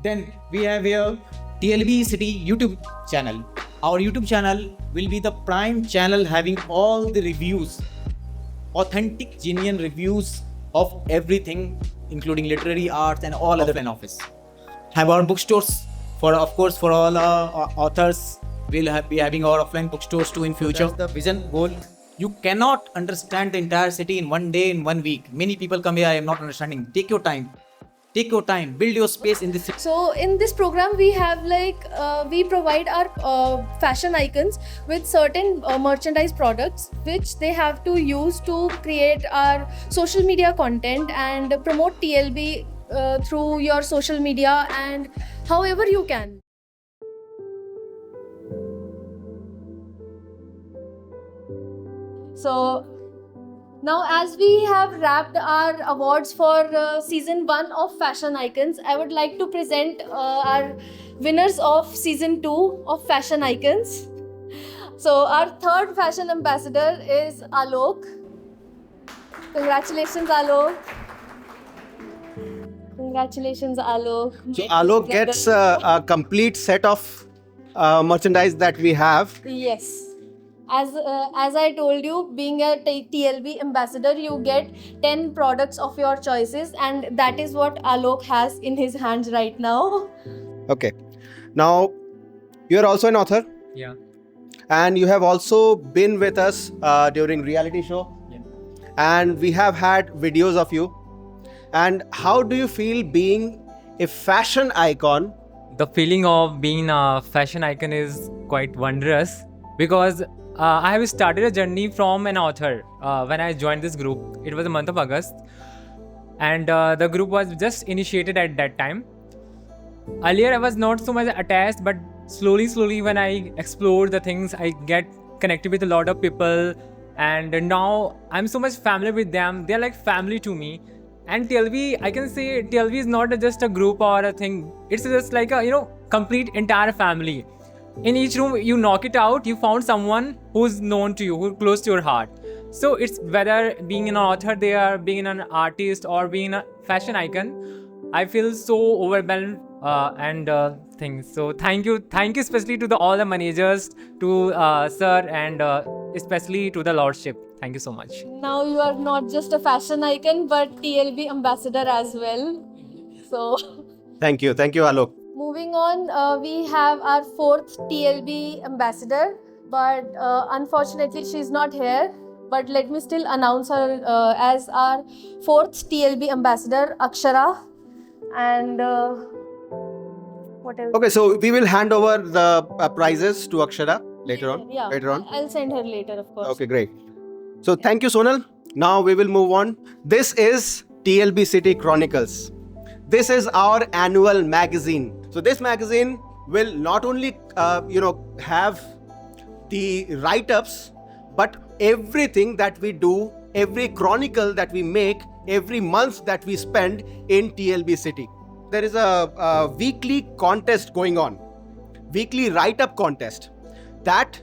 Then we have here TLB City YouTube channel. Our YouTube channel will be the prime channel having all the reviews, authentic, genuine reviews of everything, including literary arts and all other line office. Have our bookstores for, of course, for all authors. Be having our offline bookstores too in future. That's the vision goal. You cannot understand the entire city in one day, in 1 week. Many people come here, I am not understanding. Take your time. Take your time. Build your space in this city. So in this program we have we provide our fashion icons with certain merchandise products which they have to use to create our social media content and promote TLB through your social media and however you can. So now, as we have wrapped our awards for season 1 of Fashion Icons, I would like to present our winners of season 2 of Fashion Icons. So our third fashion ambassador is Alok. Congratulations, Alok. Congratulations, Alok. So Alok gets a complete set of merchandise that we have. Yes. As I told you, being a TLB ambassador, you get 10 products of your choices, and that is what Alok has in his hands right now. Okay. Now, you're also an author. Yeah. And you have also been with us during reality show. Yeah. And we have had videos of you. And how do you feel being a fashion icon? The feeling of being a fashion icon is quite wondrous because I have started a journey from an author when I joined this group. It was the month of August, and the group was just initiated at that time. Earlier, I was not so much attached, but slowly, when I explored the things, I get connected with a lot of people, and now I'm so much familiar with them. They're like family to me. And TLB, I can say TLB is not just a group or a thing. It's just like a complete entire family. In each room, you knock it out, you found someone who's known to you, who's close to your heart. So it's whether being an author there, being an artist, or being a fashion icon, I feel so overwhelmed and things. So thank you especially to all the managers, to sir, and especially to the lordship. Thank you so much. Now you are not just a fashion icon, but TLB ambassador as well. So, Thank you, Alok. moving on, we have our fourth TLB ambassador, but unfortunately she's not here. But let me still announce her as our fourth TLB ambassador, Akshara. And what else? Okay, so we will hand over the prizes to Akshara later on. Yeah, Later on. I'll send her later, of course. Okay, great. So thank you, Sonal. Now we will move on. This is TLB City Chronicles. This is our annual magazine. So this magazine will not only have the write-ups, but everything that we do, every chronicle that we make, every month that we spend in TLB City. There is a weekly contest going on, weekly write-up contest that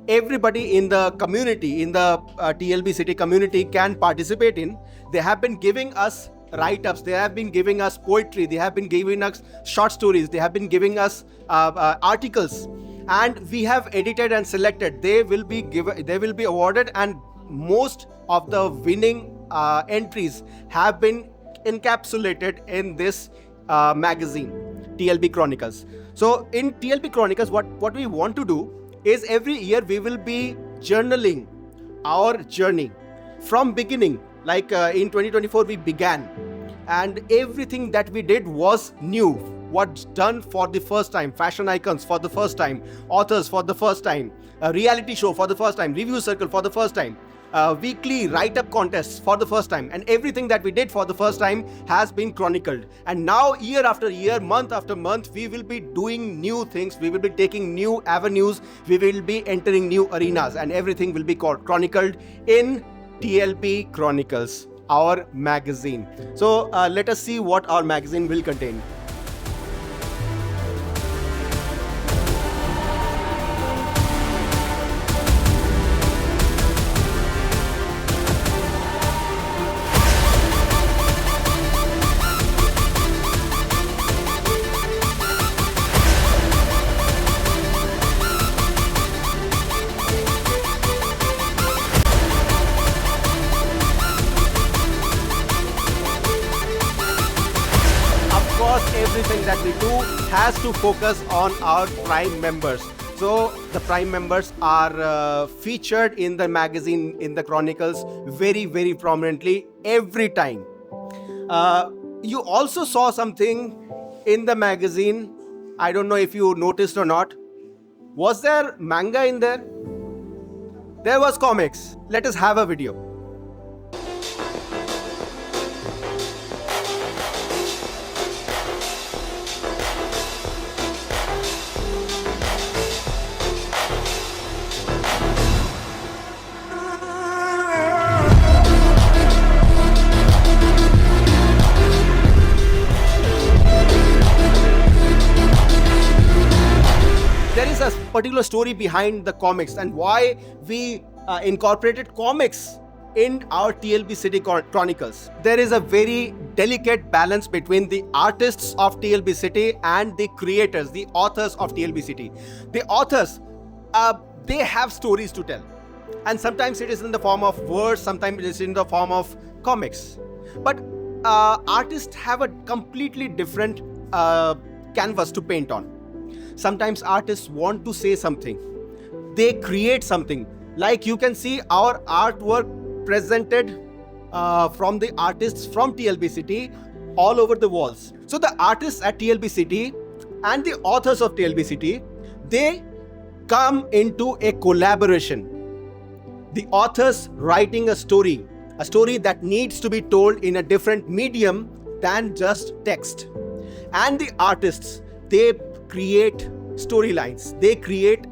everybody in the community, in the TLB City community can participate in. They have been giving us write-ups, they have been giving us poetry, they have been giving us short stories, they have been giving us articles, and we have edited and selected. They will be awarded, and most of the winning entries have been encapsulated in this magazine, TLB Chronicles. So in TLB Chronicles, what we want to do is every year we will be journaling our journey from beginning. Like in 2024 we began, and everything that we did was new, what's done for the first time, fashion icons for the first time, authors for the first time, a reality show for the first time, review circle for the first time, weekly write-up contests for the first time, and everything that we did for the first time has been chronicled. And now year after year, month after month, we will be doing new things, we will be taking new avenues, we will be entering new arenas, and everything will be chronicled in TLB Chronicles, our magazine. So let us see what our magazine will contain. course, everything that we do has to focus on our Prime members. So the Prime members are featured in the magazine, in the Chronicles, very, very prominently every time. You also saw something in the magazine. I don't know if you noticed or not. Was there manga in there? There was comics. Let us have a video. There is a particular story behind the comics and why we incorporated comics in our TLB City Chronicles. There is a very delicate balance between the artists of TLB City and the creators, the authors of TLB City. The authors, they have stories to tell. And sometimes it is in the form of words, sometimes it is in the form of comics. But artists have a completely different canvas to paint on. Sometimes artists want to say something. They create something. Like you can see our artwork presented from the artists from TLB City all over the walls. So the artists at TLB City and the authors of TLB City, they come into a collaboration. The authors writing a story that needs to be told in a different medium than just text. And the artists, they create storylines, they create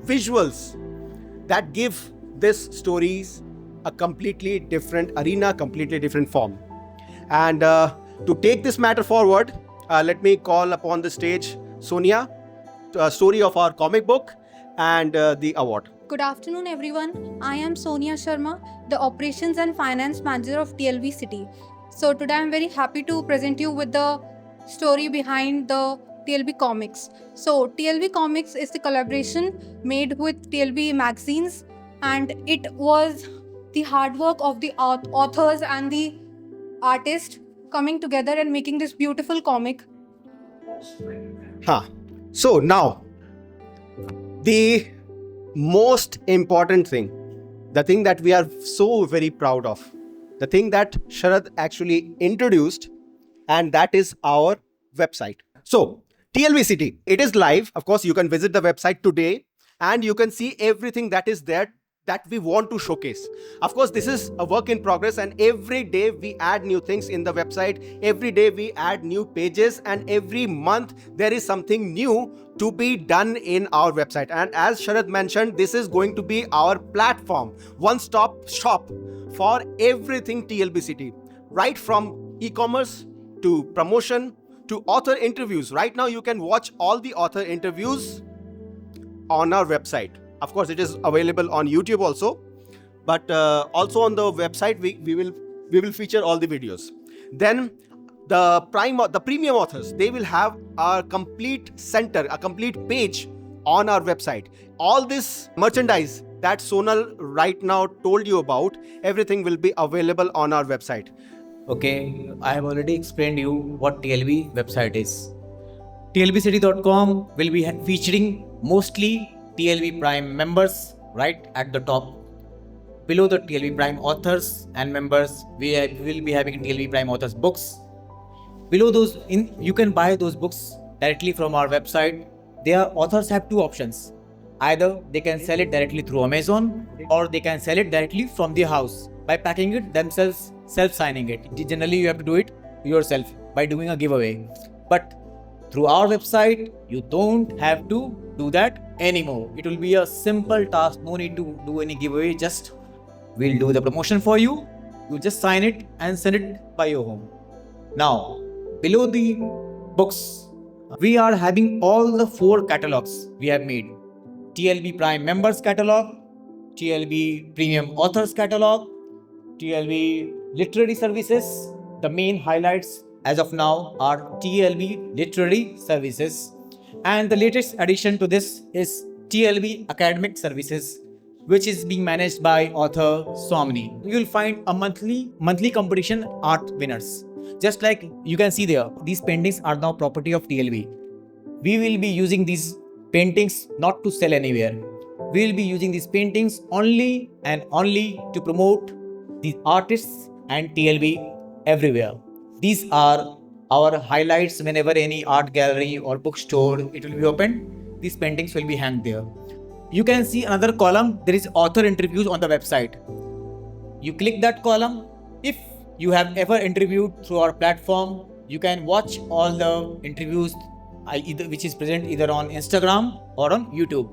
visuals that give these stories a completely different arena, completely different form. And to take this matter forward, let me call upon the stage Sonia, story of our comic book and the award. Good afternoon, everyone. I am Sonia Sharma, the Operations and Finance Manager of TLB City. So today I'm very happy to present you with the story behind the TLB Comics. So TLB Comics is the collaboration made with TLB magazines, and it was the hard work of the authors and the artists coming together and making this beautiful comic. So now, the most important thing, the thing that we are so very proud of, the thing that Sharad actually introduced, and that is our website. So TLB City, it is live. Of course, you can visit the website today and you can see everything that is there that we want to showcase. Of course, this is a work in progress, and every day we add new things in the website. Every day we add new pages, and every month there is something new to be done in our website. And as Sharad mentioned, this is going to be our platform, one-stop shop for everything TLB City, right from e-commerce to promotion to author interviews. Right now you can watch all the author interviews on our website. Of course, it is available on YouTube also, but also on the website we will feature all the videos. Then the premium authors, they will have a complete center, a complete page on our website. All this merchandise that Sonal right now told you about, everything will be available on our website. Okay, I have already explained you what TLB website is. TLBcity.com will be featuring mostly TLB Prime members right at the top. Below the TLB Prime authors and members, we will be having TLB Prime authors books. Below those, you can buy those books directly from our website. Their authors have two options. Either they can sell it directly through Amazon, or they can sell it directly from their house by packing it themselves, self-signing it. Generally, you have to do it yourself by doing a giveaway. But through our website, you don't have to do that anymore. It will be a simple task. No need to do any giveaway. Just we'll do the promotion for you. You just sign it and send it by your home. Now, below the books, we are having all the 4 catalogs we have made. TLB Prime Members Catalog, TLB Premium Authors Catalog, TLB Literary Services. The main highlights as of now are TLB Literary Services. And the latest addition to this is TLB Academic Services, which is being managed by author Somni. You will find a monthly competition art winners. Just like you can see there, these paintings are now property of TLB. We will be using these paintings not to sell anywhere. We will be using these paintings only and only to promote the artists and TLB everywhere. These are our highlights whenever any art gallery or bookstore it will be opened. These paintings will be hanged there. You can see another column. There is author interviews on the website. You click that column. If you have ever interviewed through our platform, you can watch all the interviews which is present either on Instagram or on YouTube.